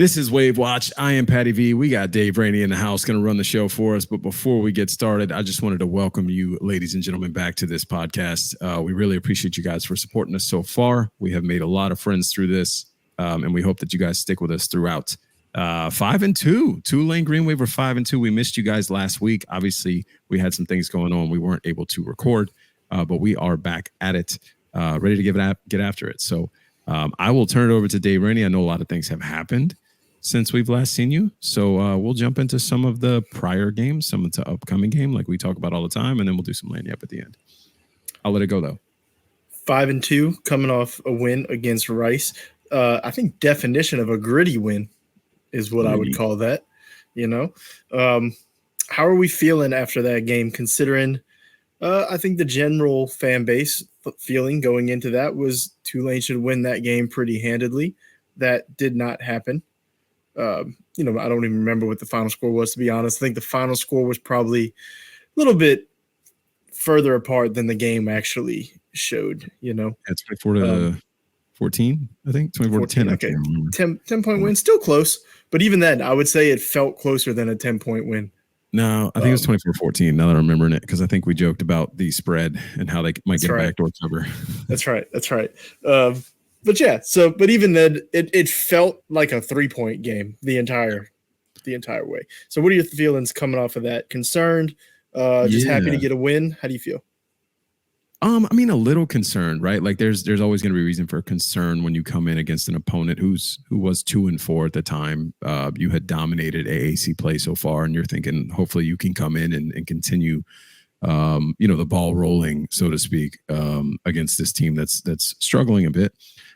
This is Wave Watch. I am Patty V. We got Dave Rainey in the house going to run the show for us. But before we get started, I just wanted to welcome you, ladies and gentlemen, back to this podcast. We really appreciate you guys for supporting us so far. We have made a lot of friends through this, and we hope that you guys stick with us throughout. 5-2. Tulane Green Wave are 5-2. We missed you guys last week. Obviously, we had some things going on. We weren't able to record, but we are back at it, ready to get after it. So I will turn it over to Dave Rainey. I know a lot of things have happened since we've last seen you. So we'll jump into some of the prior games, some of the upcoming game, like we talk about all the time, and then we'll do some lanyard up at the end. I'll let it go, though. 5-2, coming off a win against Rice. I think definition of a gritty win is what I would call that. You know, how are we feeling after that game, considering I think the general fan base feeling going into that was Tulane should win that game pretty handedly. That did not happen. I don't even remember what the final score was, to be honest. I think the final score was probably a little bit further apart than the game actually showed, That's 24-14, I think. 24-10. Okay. 10-point win, still close. But even then, I would say it felt closer than a 10-point win. No, I think it was 24-14, now that I'm remembering it, because I think we joked about the spread and how they might get a backdoor cover. That's right. But yeah, but even then, it felt like a 3-point game the entire way. So what are your feelings coming off of that? Concerned? Just happy to get a win? How do you feel? I mean, a little concerned, right? Like there's always going to be a reason for concern when you come in against an opponent who was 2-4 at the time. You had dominated AAC play so far, and you're thinking hopefully you can come in and continue the ball rolling, so to speak, against this team that's struggling a bit.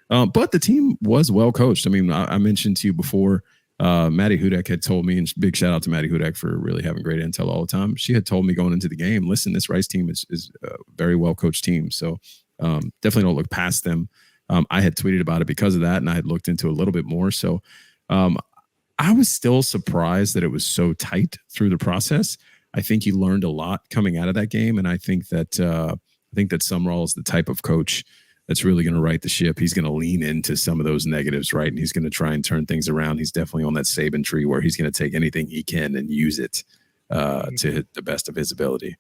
But the team was well coached. I mean, I mentioned to you before, Maddie Hudak had told me, and big shout out to Maddie Hudak for really having great intel all the time. She had told me going into the game, listen, this Rice team is a very well coached team. So definitely don't look past them. I had tweeted about it because of that, and I had looked into it a little bit more. So I was still surprised that it was so tight through the process. I think he learned a lot coming out of that game, and I think that Sumrall is the type of coach that's really going to right the ship. He's going to lean into some of those negatives, right? And he's going to try and turn things around. He's definitely on that Saban tree where he's going to take anything he can and use it to the best of his ability.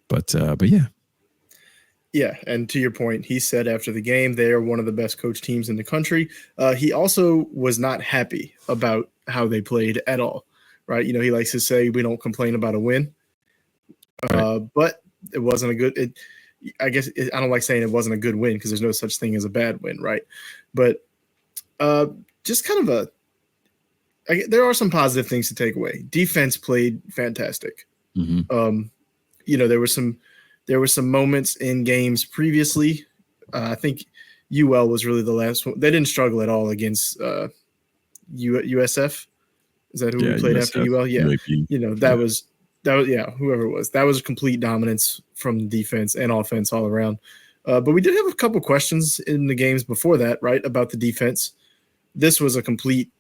But yeah. Yeah, and to your point, he said after the game, they are one of the best coach teams in the country. He also was not happy about how they played at all, right? He likes to say we don't complain about a win, but it wasn't a good I don't like saying it wasn't a good win because there's no such thing as a bad win, right? But just kind of there are some positive things to take away. Defense played fantastic. Mm-hmm. There were some moments in games previously. I think UL was really the last one. They didn't struggle at all against USF. Is that who we played USF, after UL? Yeah, UAP. That was whoever it was. That was complete dominance from defense and offense all around. But we did have a couple questions in the games before that, right, about the defense. This was a complete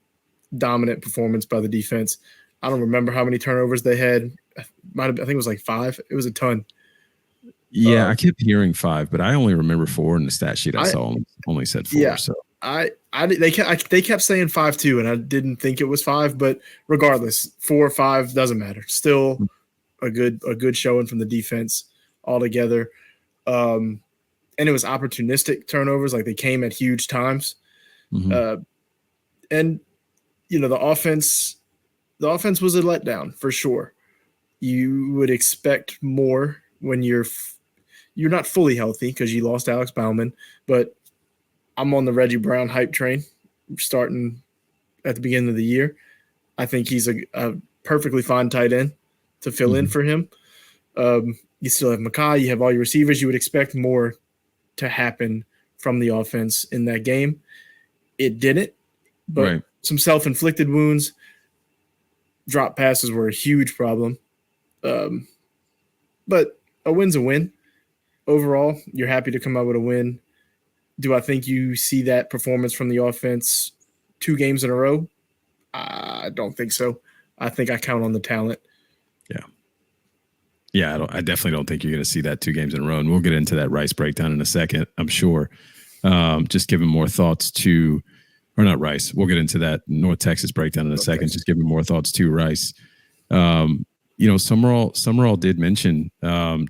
dominant performance by the defense. I don't remember how many turnovers they had. I think it was like 5. It was a ton. Yeah, I kept hearing 5, but I only remember 4 in the stat sheet I saw only said 4. Yeah, so they kept saying 5 too, and I didn't think it was 5. But regardless, 4 or 5 doesn't matter. Still a good showing from the defense altogether. And it was opportunistic turnovers, like they came at huge times. Mm-hmm. And the offense was a letdown for sure. You would expect more when you're not fully healthy because you lost Alex Bauman, but I'm on the Reggie Brown hype train starting at the beginning of the year. I think he's a perfectly fine tight end to fill in for him. You still have Makai. You have all your receivers. You would expect more to happen from the offense in that game. It didn't, but some self-inflicted wounds. Drop passes were a huge problem. But a win's a win. Overall, you're happy to come out with a win. Do I think you see that performance from the offense 2 games in a row? I don't think so. I think I count on the talent. Yeah, I definitely don't think you're going to see that 2 games in a row. And we'll get into that Rice breakdown in a second, I'm sure. Just giving more thoughts to or not Rice. We'll get into that North Texas breakdown in a second. Just give me more thoughts too, Rice. Summerall did mention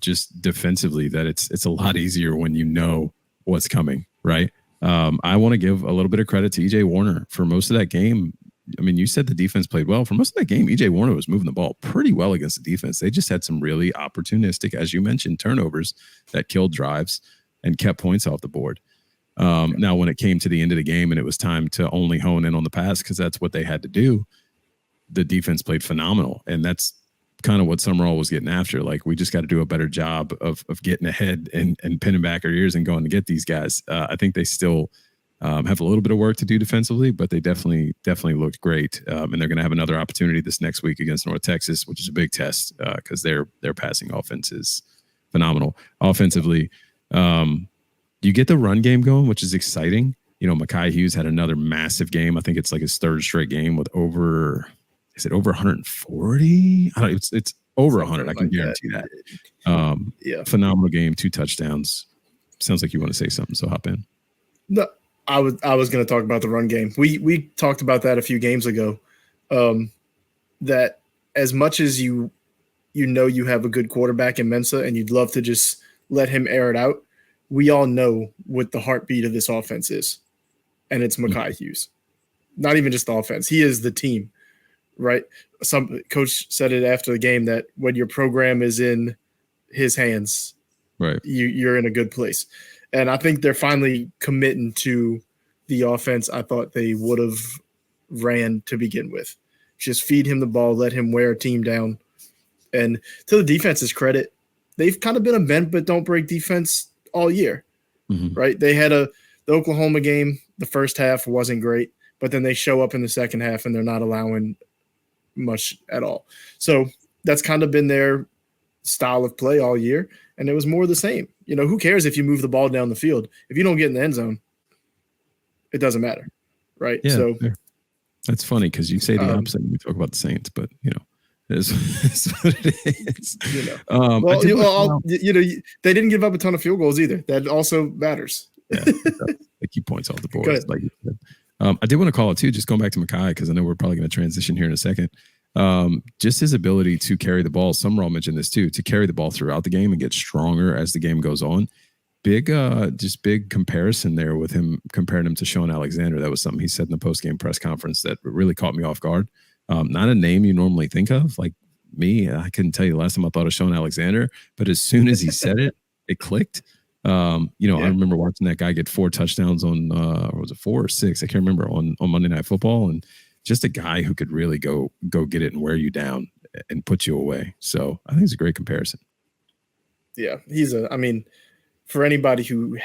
just defensively that it's a lot easier when you know what's coming, right? I want to give a little bit of credit to EJ Warner for most of that game. I mean, you said the defense played well. For most of that game, EJ Warner was moving the ball pretty well against the defense. They just had some really opportunistic, as you mentioned, turnovers that killed drives and kept points off the board. Now, when it came to the end of the game and it was time to only hone in on the pass because that's what they had to do, the defense played phenomenal. And that's kind of what Summerall was getting after. Like, we just got to do a better job of getting ahead and pinning back our ears and going to get these guys. I think they still have a little bit of work to do defensively, but they definitely looked great. And they're going to have another opportunity this next week against North Texas, which is a big test because their passing offense is phenomenal. Offensively, you get the run game going, which is exciting. You know, Mekhi Hughes had another massive game. I think it's like his third straight game with over 140? I don't know, it's over 100. I can guarantee that. Phenomenal game, 2 touchdowns. Sounds like you want to say something, so hop in. No, I was going to talk about the run game. We talked about that a few games ago. That as much as you have a good quarterback in Mensa and you'd love to just let him air it out, we all know what the heartbeat of this offense is, and it's Mekhi Hughes. Not even just the offense; he is the team, right? Some coach said it after the game that when your program is in his hands, right, you're in a good place. And I think they're finally committing to the offense I thought they would have ran to begin with. Just feed him the ball, let him wear a team down. And to the defense's credit, they've kind of been a bend but don't break defense all year, right? They had the Oklahoma game, the first half wasn't great, but then they show up in the second half and they're not allowing much at all. So that's kind of been their style of play all year, and it was more of the same. You know, who cares if you move the ball down the field? If you don't get in the end zone, it doesn't matter, right? Yeah, so that's funny because you say the opposite when we talk about the Saints, but you know, it's what it is. You know, they didn't give up a ton of field goals either. That also matters. Yeah, they keep points off the board. Like you said. I did want to call it too, just going back to Mekhi, because I know we're probably going to transition here in a second. Just his ability to carry the ball. Summerall mentioned this too, to carry the ball throughout the game and get stronger as the game goes on. Big comparison there with him, comparing him to Sean Alexander. That was something he said in the post-game press conference that really caught me off guard. Not a name you normally think of. Like me, I couldn't tell you the last time I thought of Sean Alexander, but as soon as he said it, it clicked. I remember watching that guy get 4 touchdowns on, or was it 4 or 6? I can't remember, on Monday Night Football, and just a guy who could really go get it and wear you down and put you away. So I think it's a great comparison. Yeah, for anybody who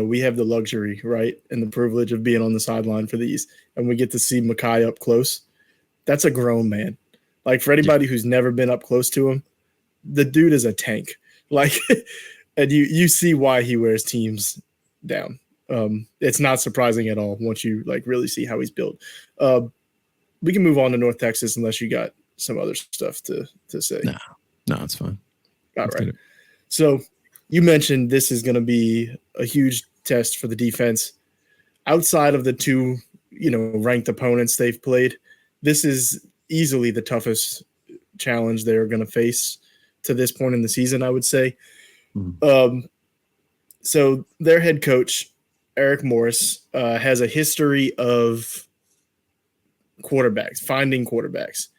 we have the luxury, right, and the privilege of being on the sideline for these, and we get to see Mekhi up close. That's a grown man. Like, for anybody who's never been up close to him, the dude is a tank. Like, and you see why he wears teams down. It's not surprising at all once you really see how he's built. We can move on to North Texas unless you got some other stuff to say. No, it's fine. All right. So you mentioned this is going to be a huge test for the defense. Outside of the 2, ranked opponents they've played, this is easily the toughest challenge they're going to face to this point in the season, I would say. So their head coach, Eric Morris, has a history of finding quarterbacks.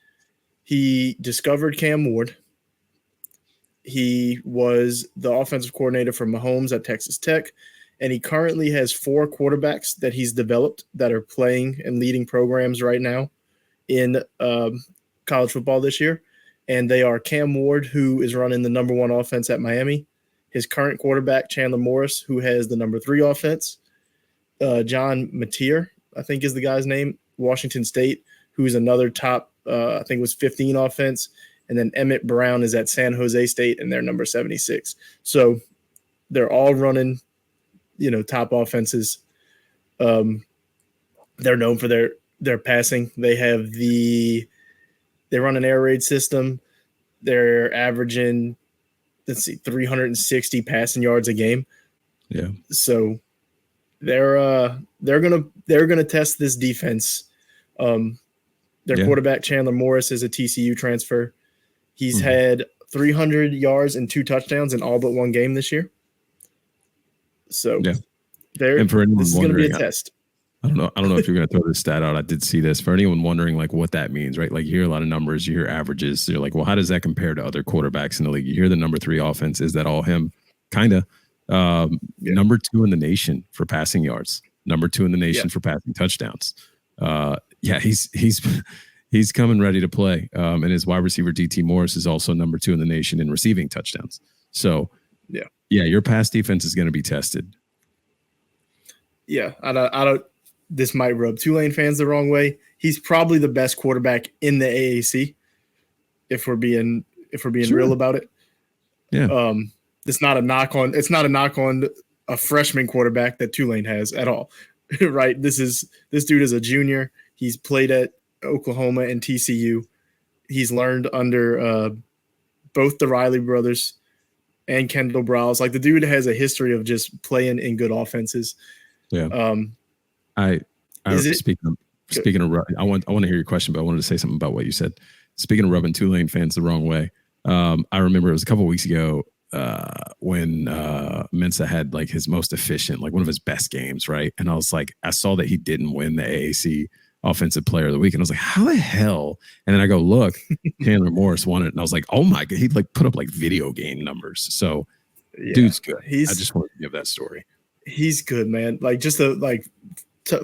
He discovered Cam Ward. He was the offensive coordinator for Mahomes at Texas Tech, and he currently has 4 quarterbacks that he's developed that are playing and leading programs right now in college football this year. And they are Cam Ward, who is running the number 1 offense at Miami, his current quarterback, Chandler Morris, who has the number 3 offense, John Mateer, I think is the guy's name, Washington State, who's another top, I think it was 15 offense. And then Emmett Brown is at San Jose State, and they're number 76. So they're all running, top offenses. They're known for their passing. They run an air raid system. They're averaging, 360 passing yards a game. Yeah. So they're gonna test this defense. Their quarterback Chandler Morris is a TCU transfer. He's had 300 yards and 2 touchdowns in all but one game this year. So and for anyone this is going to be a test. I don't know if you're going to throw this stat out. I did see this. For anyone wondering like what that means, right? Like you hear a lot of numbers, you hear averages. So you're like, well, how does that compare to other quarterbacks in the league? You hear the number 3 offense. Is that all him? Kind of. Number 2 in the nation for passing yards. Number 2 in the nation for passing touchdowns. He's coming ready to play. And his wide receiver DT Morris is also number 2 in the nation in receiving touchdowns. So your pass defense is going to be tested. Yeah, I don't. This might rub Tulane fans the wrong way. He's probably the best quarterback in the AAC. If we're being real about it. Yeah. It's not a knock on a freshman quarterback that Tulane has at all. Right? This dude is a junior. He's played at Oklahoma and TCU. He's learned under both the Riley brothers and Kendall Browse. Like the dude has a history of just playing in good offenses. Yeah. Speaking of, I want to hear your question, but I wanted to say something about what you said. Speaking of rubbing Tulane fans the wrong way, I remember it was a couple of weeks ago when Mensa had like his most efficient, like one of his best games, right? And I was like, I saw that he didn't win the AAC Offensive Player of the Week, and I was like, how the hell? And then I go look, Chandler Morris won it, and I was like, oh my god, he like put up like video game numbers. So, dude's good. I just wanted to give that story. He's good, man. Like just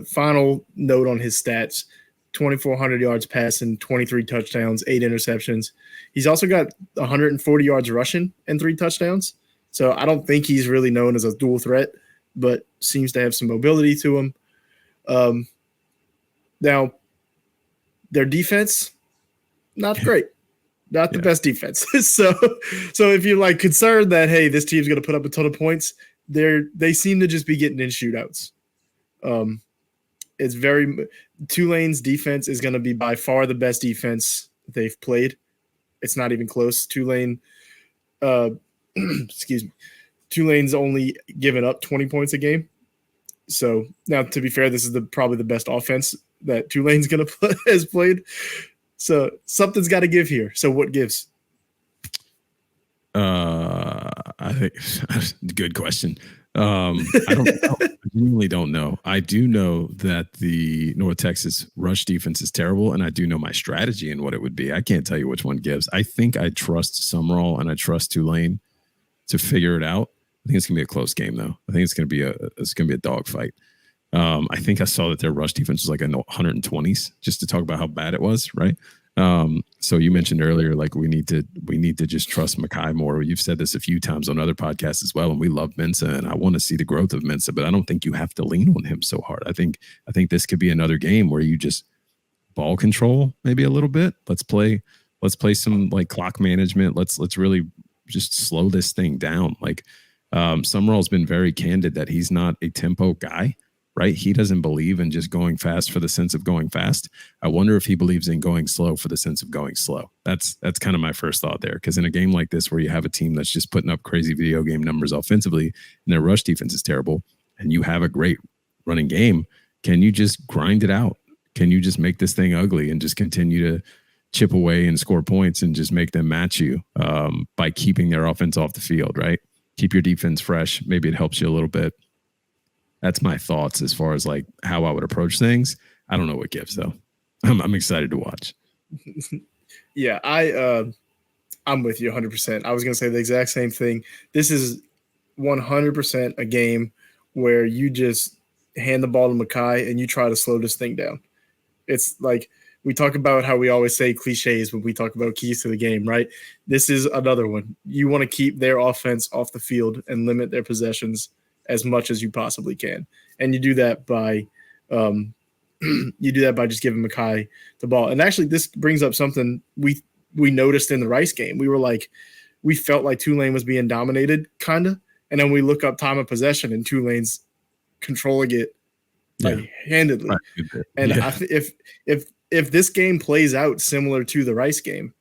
final note on his stats: 2,400 yards passing, 23 touchdowns, 8 interceptions. He's also got 140 yards rushing and 3 touchdowns. So I don't think he's really known as a dual threat, but seems to have some mobility to him. Now, their defense, not great. Not the best defense. So if you're like concerned that, hey, this team's going to put up a ton of points, they seem to just be getting in shootouts. Tulane's defense is going to be by far the best defense they've played. It's not even close. Tulane's only given up 20 points a game. So now, to be fair, this is probably the best offense that Tulane's has played. So something's got to give here. So what gives? I think good question. I genuinely don't know. I do know that the North Texas rush defense is terrible, and I do know my strategy and what it would be. I can't tell you which one gives. I think I trust Summerall and I trust Tulane to figure it out. I think it's gonna be a close game, though. I think it's gonna be a dogfight. I think I saw that their rush defense was like in the 120s, just to talk about how bad it was, right? So you mentioned earlier, like we need to just trust Mekhi more. You've said this a few times on other podcasts as well, and we love Mensa, and I want to see the growth of Mensa, but I don't think you have to lean on him so hard. I think this could be another game where you just ball control maybe a little bit. Let's play some like clock management. Let's really just slow this thing down. Like Summerall's been very candid that he's not a tempo guy. Right? He doesn't believe in just going fast for the sense of going fast. I wonder if he believes in going slow for the sense of going slow. That's kind of my first thought there. Because in a game like this, where you have a team that's just putting up crazy video game numbers offensively, and their rush defense is terrible, and you have a great running game, can you just grind it out? Can you just make this thing ugly and just continue to chip away and score points and just make them match you by keeping their offense off the field? Right? Keep your defense fresh. Maybe it helps you a little bit. That's my thoughts as far as like how I would approach things. I don't know what gives though. I'm excited to watch. Yeah, I'm with you 100%. I was going to say the exact same thing. This is 100% a game where you just hand the ball to Mekhi and you try to slow this thing down. It's like we talk about how we always say cliches when we talk about keys to the game, right? This is another one. You want to keep their offense off the field and limit their possessions as much as you possibly can. And you do that by just giving Mekhi the ball. And actually this brings up something we noticed in the Rice game. We felt like Tulane was being dominated kind of. And then we look up time of possession and Tulane's controlling it handedly. Right. And if this game plays out similar to the Rice game,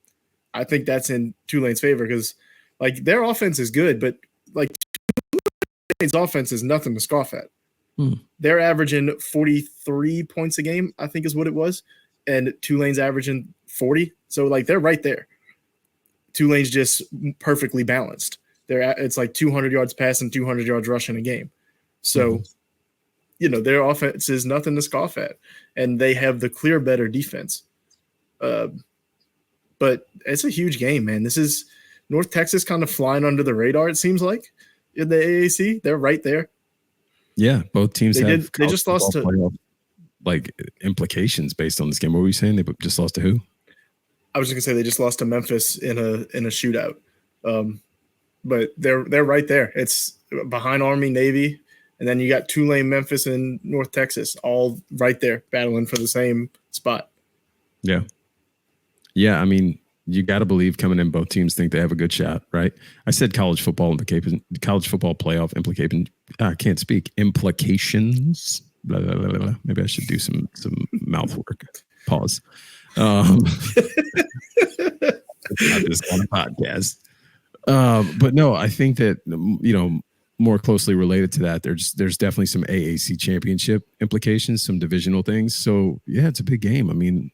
I think that's in Tulane's favor because like their offense is good, but like Tulane's offense is nothing to scoff at. They're averaging 43 points a game, I think is what it was. And Tulane's averaging 40. So, like, they're right there. Tulane's just perfectly balanced. It's like 200 yards passing, 200 yards rushing a game. So, their offense is nothing to scoff at. And they have the clear better defense. But it's a huge game, man. This is North Texas kind of flying under the radar, it seems like, in the AAC. They're right there. Yeah, both teams they just lost to playoff, like, implications based on this game. What were you saying? They just lost to who? I was just gonna say they just lost to Memphis in a shootout. But they're right there. It's behind Army, Navy, and then you got Tulane, Memphis, and North Texas, all right there battling for the same spot. Yeah. Yeah, I mean, you got to believe coming in, both teams think they have a good shot, right? I said college football playoff implication. I can't speak. Implications. Blah, blah, blah, blah. Maybe I should do some mouth work. Pause. Not just on a podcast. But no, I think that, more closely related to that, there's definitely some AAC championship implications, some divisional things. So yeah, it's a big game. I mean,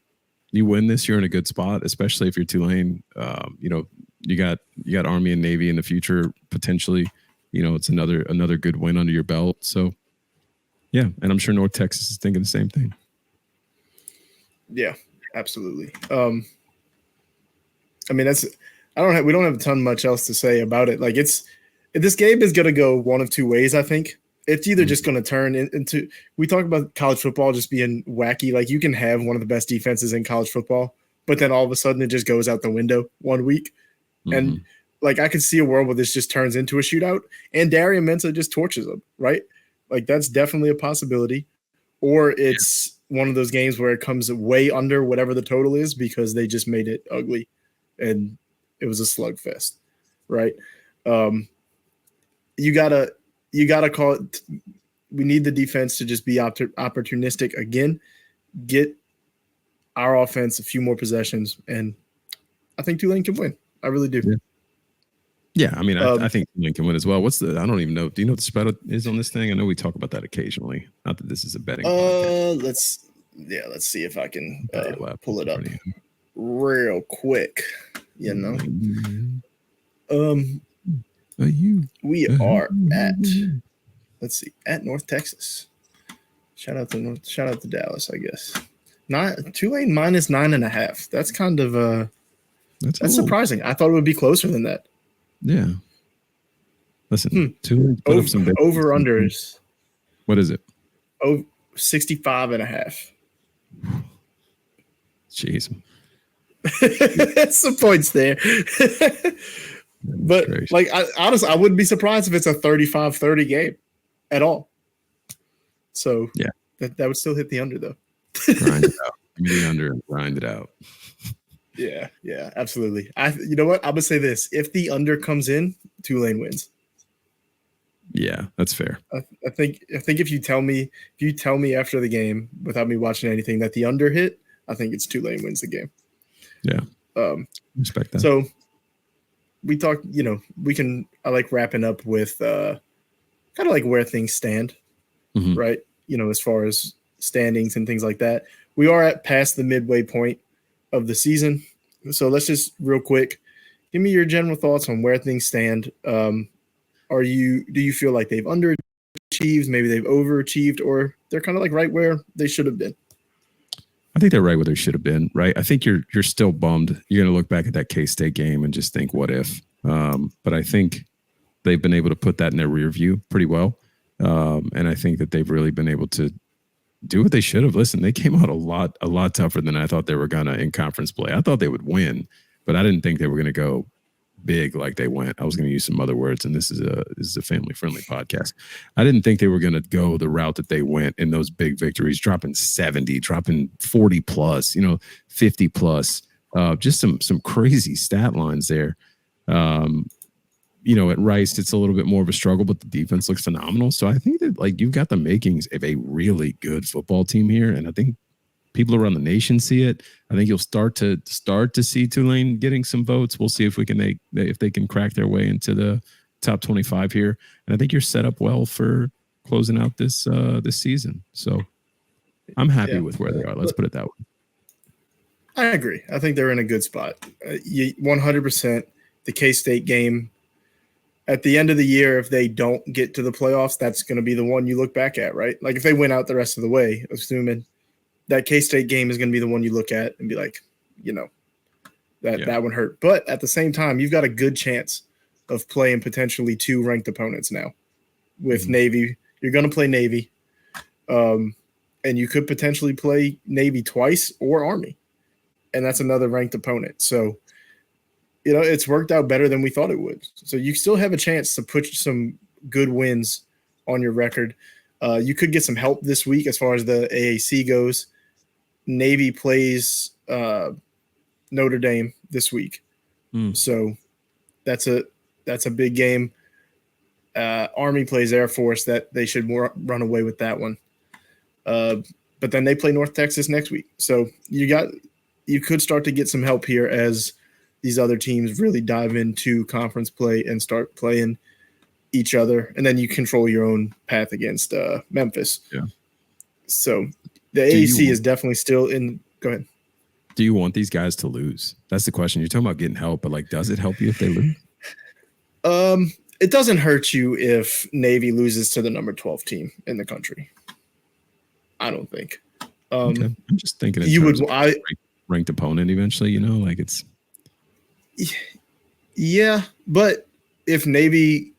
you win this, you're in a good spot, especially if you're Tulane. You got Army and Navy in the future potentially. It's another good win under your belt. So yeah, and I'm sure North Texas is thinking the same thing. Yeah, absolutely. I mean, we don't have a ton much else to say about it. Like, this game is going to go one of two ways, I think. It's either just going to turn into – we talk about college football just being wacky. Like, you can have one of the best defenses in college football, but then all of a sudden it just goes out the window one week. And, like, I could see a world where this just turns into a shootout and Darian Mensah just torches them, right? Like, that's definitely a possibility. Or it's one of those games where it comes way under whatever the total is because they just made it ugly and it was a slugfest, right? You gotta call it. We need the defense to just be opportunistic again, get our offense a few more possessions, and I think Tulane can win. I really do. Yeah, I mean, I think Tulane can win as well. I don't even know. Do you know what the spread is on this thing? I know we talk about that occasionally. Not that this is a betting podcast. Let's see if I can pull it up real quick. We are at North Texas. Shout out to Dallas, I guess. Tulane minus 9.5. That's kind of that's surprising. I thought it would be closer than that. Yeah. Listen, Tulane put up some over unders. What is it? 65.5. Jeez. Some points there. But like, honestly, I wouldn't be surprised if it's a 35-30 game at all. So yeah, that would still hit the under though. Grind it out. Give me the under and grind it out. Yeah, absolutely. You know what? I'm gonna say this: if the under comes in, Tulane wins. Yeah, that's fair. I think if you tell me after the game without me watching anything that the under hit, I think it's Tulane wins the game. Yeah. Respect that. So we talk, I like wrapping up with kind of like where things stand, right? As far as standings and things like that. We are past the midway point of the season. So let's just real quick, give me your general thoughts on where things stand. Do you feel like they've underachieved, maybe they've overachieved, or they're kind of like right where they should have been? I think they're right where they should have been, right? I think you're still bummed. You're going to look back at that K-State game and just think, what if? But I think they've been able to put that in their rear view pretty well. And I think that they've really been able to do what they should have. Listen, they came out a lot tougher than I thought they were going to in conference play. I thought they would win, but I didn't think they were going to go big like they went. I was going to use some other words, and this is a family-friendly podcast. I didn't think they were going to go the route that they went in those big victories, dropping 70, dropping 40 plus, 50 plus, just some crazy stat lines there. At Rice, it's a little bit more of a struggle, but the defense looks phenomenal. So I think that you've got the makings of a really good football team here, and I think people around the nation see it. I think you'll start to see Tulane getting some votes. We'll see if they can crack their way into the top 25 here. And I think you're set up well for closing out this season. So I'm happy with where they are. Let's put it that way. I agree. I think they're in a good spot. 100%. The K-State game at the end of the year, if they don't get to the playoffs, that's going to be the one you look back at, right? Like if they went out the rest of the way, assuming that K-State game is going to be the one you look at and be like, that one hurt. But at the same time, you've got a good chance of playing potentially 2 ranked opponents now with Navy. You're going to play Navy, and you could potentially play Navy twice or Army, and that's another ranked opponent. So, it's worked out better than we thought it would. So you still have a chance to put some good wins on your record. You could get some help this week as far as the AAC goes. Navy plays Notre Dame this week. So that's a big game. Army plays Air Force. That they should run away with that one. But then they play North Texas next week. So you could start to get some help here as these other teams really dive into conference play and start playing each other. And then you control your own path against Memphis. Yeah. So the AAC is definitely still in. Go ahead. Do you want these guys to lose? That's the question. You're talking about getting help, but does it help you if they lose? It doesn't hurt you if Navy loses to the number 12 team in the country. I don't think. Okay. I'm just thinking you would. Ranked opponent eventually. It's. Yeah, but if Navy's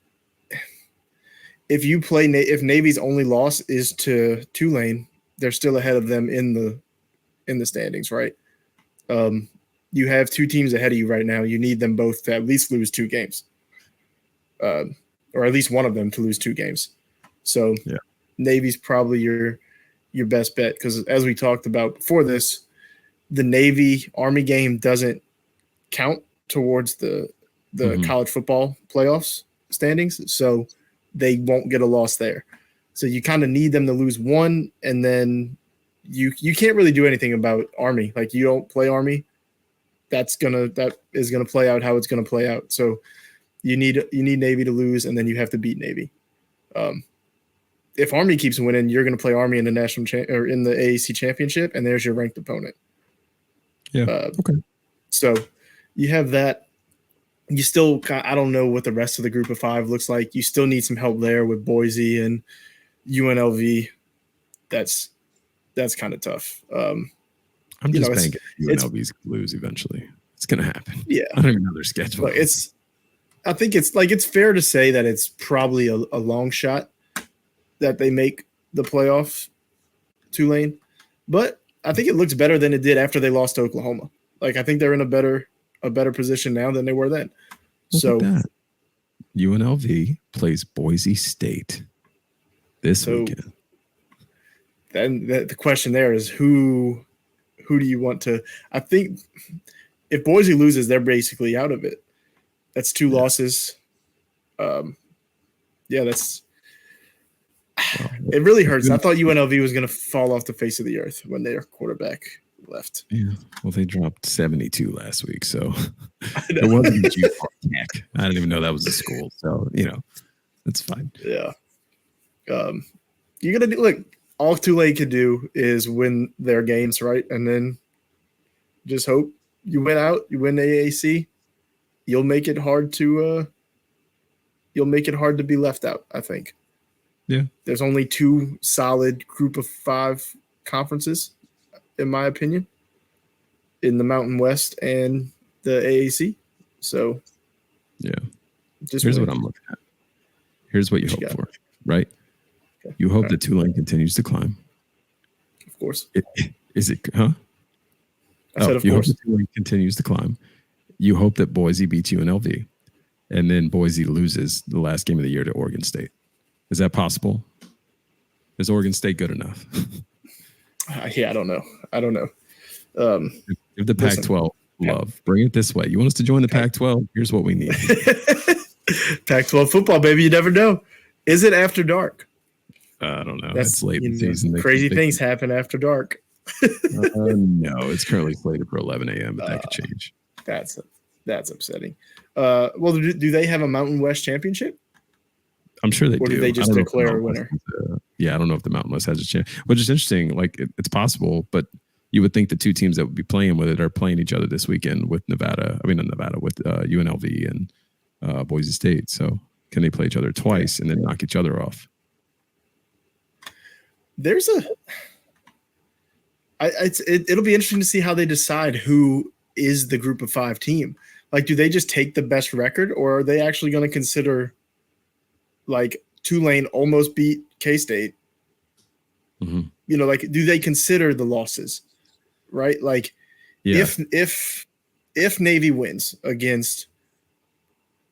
only loss is to Tulane, they're still ahead of them in the standings, right? You have 2 teams ahead of you right now. You need them both to at least lose 2 games, or at least one of them to lose 2 games. So Navy's probably your best bet because, as we talked about before this, the Navy Army game doesn't count towards the college football playoffs standings, so they won't get a loss there. So you kind of need them to lose 1, and then you can't really do anything about Army. Like you don't play Army, that is gonna play out how it's gonna play out. So you need Navy to lose, and then you have to beat Navy. If Army keeps winning, you're gonna play Army in the or in the AAC championship, and there's your ranked opponent. Yeah. Okay. So you have that. You still, I don't know what the rest of the group of 5 looks like. You still need some help there with Boise and UNLV. That's kind of tough. I'm just banking UNLV's lose eventually. It's going to happen. Yeah. I don't even know their schedule. Look, I think it's fair to say that it's probably a long shot that they make the playoff, Tulane. But I think it looks better than it did after they lost to Oklahoma. I think they're in a better position now than they were then. Look at that. UNLV plays Boise State this weekend. Then the question there is who do you want to? I think if Boise loses, they're basically out of it. That's 2 losses. That's. It really hurts. I thought UNLV was going to fall off the face of the earth when their quarterback left. Yeah. Well, they dropped 72 last week, so it wasn't Tech. I didn't even know that was a school. So, it's fine. Yeah. You're going to look, all Tulane can do is win their games, right? And then just hope you win out, you win the AAC. You'll make it hard to be left out, I think. Yeah. There's only 2 solid group of 5 conferences, in my opinion, in the Mountain West and the AAC. So, here's what I'm looking at. Here's what you hope for, right? Okay. You hope that Tulane continues to climb. Of course. Is it, huh? I said, of you course. Hope that Tulane continues to climb. You hope that Boise beats UNLV, and then Boise loses the last game of the year to Oregon State. Is that possible? Is Oregon State good enough? I don't know. Give the Pac-12 love. Bring it this way. You want us to join the Pac-12? Here's what we need. Pac-12 football, baby. You never know. Is it after dark? I don't know. It's late in the season. Crazy things happen after dark. No, it's currently slated for 11 a.m., but that could change. That's upsetting. Well, do they have a Mountain West championship? I'm sure they or do. they I just don't know if the declare a Mountain West winner? yeah, I don't know if the Mountain West has a chance, which is interesting. Like it's possible, but you would think the two teams that would be playing with it are playing each other this weekend with Nevada. I mean, not Nevada, with UNLV and Boise State. So can they play each other twice and then knock each other off? There's a. It'll be interesting to see how they decide who is the Group of 5 team. Like, do they just take the best record, or are they actually going to consider, like, Tulane almost beat K-State? Mm-hmm. You know, like, do they consider the losses? Right? Like, Yeah. if Navy wins against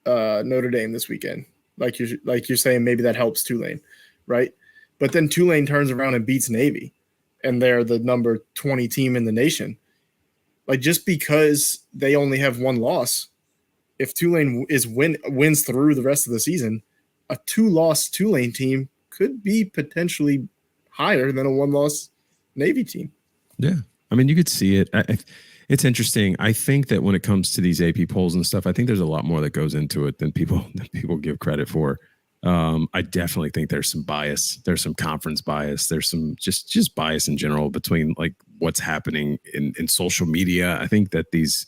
Notre Dame this weekend, like you're saying, maybe that helps Tulane, right? But then Tulane turns around and beats Navy, and they're the number 20 team in the nation. Like, just because they only have one loss, if Tulane wins through the rest of the season, a 2-loss Tulane team could be potentially higher than a 1-loss Navy team. Yeah. I mean, you could see it. It's interesting. I think that when it comes to these AP polls and stuff, I think there's a lot more that goes into it than people give credit for. I definitely think there's some bias. There's some conference bias. There's some just bias in general between like what's happening in social media. I think that these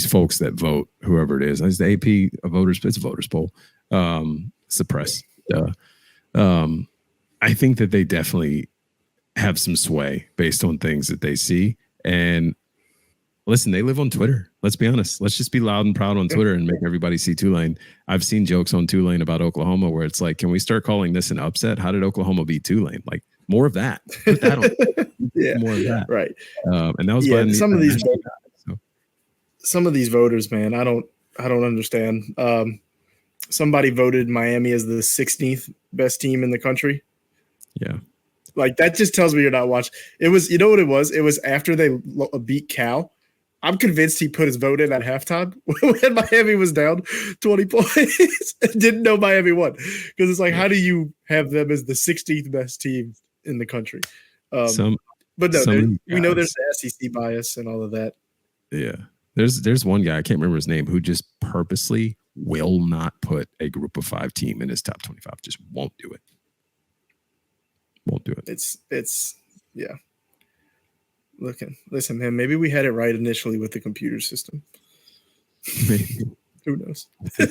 folks that vote, whoever it is the AP voters, it's a voters poll. It's the press. I think that they definitely have some sway based on things that they see. And listen, they live on Twitter. Let's be honest. Let's just be loud and proud on Twitter and make everybody see Tulane. I've seen jokes on Tulane about Oklahoma where it's like, can we start calling this an upset? How did Oklahoma beat Tulane? Like more of that. Put that on. Yeah, more of that. Right. And that was by some of these voters, man. I don't understand. Somebody voted Miami as the 16th best team in the country. Yeah. Like, that just tells me you're not watching. It was, you know what it was? It was after they beat Cal. I'm convinced he put his vote in at halftime when Miami was down 20 points and didn't know Miami won. Because it's like, how do you have them as the 16th best team in the country? But no, we know there's the SEC bias and all of that. Yeah. There's one guy, I can't remember his name, who just purposely will not put a Group of 5 team in his top 25. Just won't do it. Won't do it. It's yeah. Listen, man, maybe we had it right initially with the computer system. Maybe. Who knows? We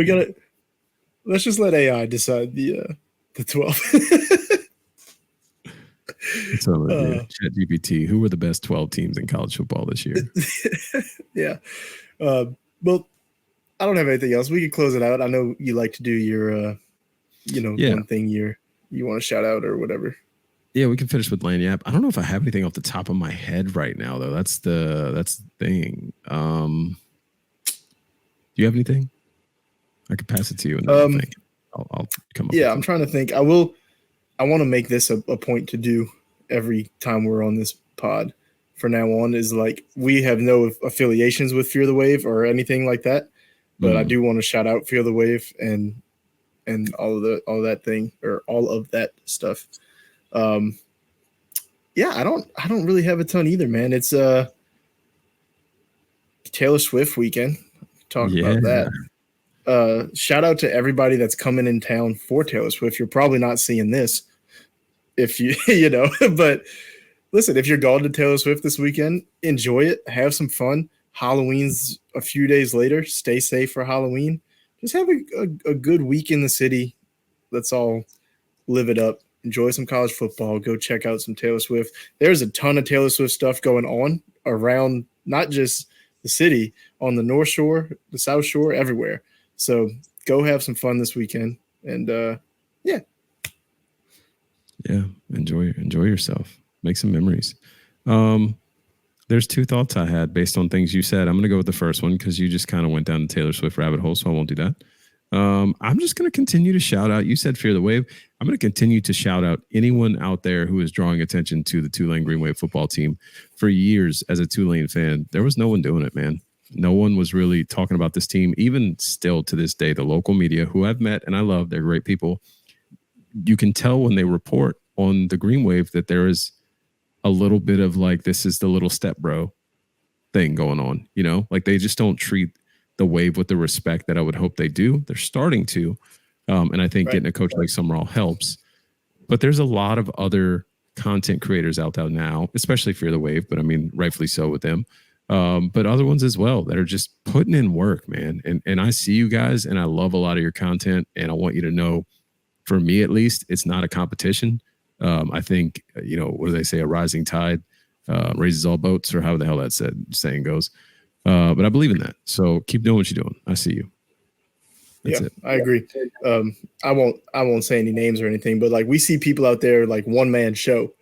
gotta let's just let AI decide the 12. So ChatGPT, who were the best 12 teams in college football this year? Yeah. Well, I don't have anything else. We can close it out. I know you like to do your one thing you want to shout out or whatever. Yeah, we can finish with Lanyap. I don't know if I have anything off the top of my head right now, though. That's the thing. Do you have anything? I could pass it to you, and then I'll come up. Yeah, I'm trying to think. I want to make this a point to do every time we're on this pod. For now on, is like we have no affiliations with Fear the Wave or anything like that, but I do want to shout out Fear the Wave and all of that stuff. Yeah, I don't really have a ton either, man. It's Taylor Swift weekend. Talk about that. Shout out to everybody that's coming in town for Taylor Swift. You're probably not seeing this if you but listen, if you're going to Taylor Swift this weekend, enjoy it, have some fun. Halloween's a few days later. Stay safe for Halloween. Just have a good week in the city. Let's all live it up. Enjoy some college football. Go check out some Taylor Swift. There's a ton of Taylor Swift stuff going on around not just the city, on the North Shore, the South Shore, everywhere. So go have some fun this weekend. And yeah. Enjoy yourself. Make some memories. There's 2 thoughts I had based on things you said. I'm going to go with the first one because you just kind of went down the Taylor Swift rabbit hole, so I won't do that. I'm just going to continue to shout out. You said Fear the Wave. I'm going to continue to shout out anyone out there who is drawing attention to the Tulane Green Wave football team. For years, as a Tulane fan, there was no one doing it, man. No one was really talking about this team. Even still to this day, the local media, who I've met and I love, they're great people. You can tell when they report on the Green Wave that there is a little bit of like, this is the little step bro thing going on. Like they just don't treat the Wave with the respect that I would hope they do. They're starting to. And I think getting a coach like Summerall helps. But there's a lot of other content creators out there now, especially Fear the Wave, but I mean, rightfully so with them. But other ones as well that are just putting in work, man. And I see you guys, and I love a lot of your content. And I want you to know, for me at least, it's not a competition. I think, what do they say? A rising tide raises all boats, or how the hell that saying goes. But I believe in that. So keep doing what you're doing. I see you. That's it. I agree. I won't say any names or anything, but like we see people out there like one man show,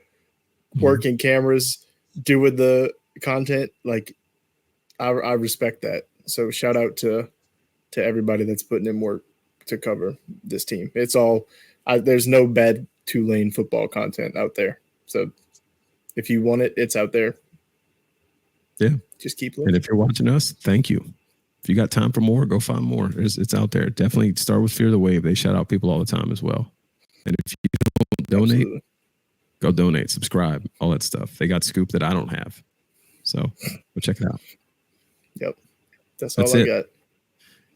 working cameras, doing the content. Like I respect that. So shout out to everybody that's putting in work to cover this team. It's all there's no bad Tulane football content out there. So if you want it, it's out there. Yeah. Just keep looking. And if you're watching us, thank you. If you got time for more, go find more. It's out there. Definitely start with Fear the Wave. They shout out people all the time as well. And if you don't donate, go donate, subscribe, all that stuff. They got scoop that I don't have. So go check it out. Yep. That's all I got.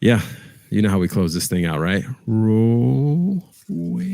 Yeah. You know how we close this thing out, right? Roll. Wave.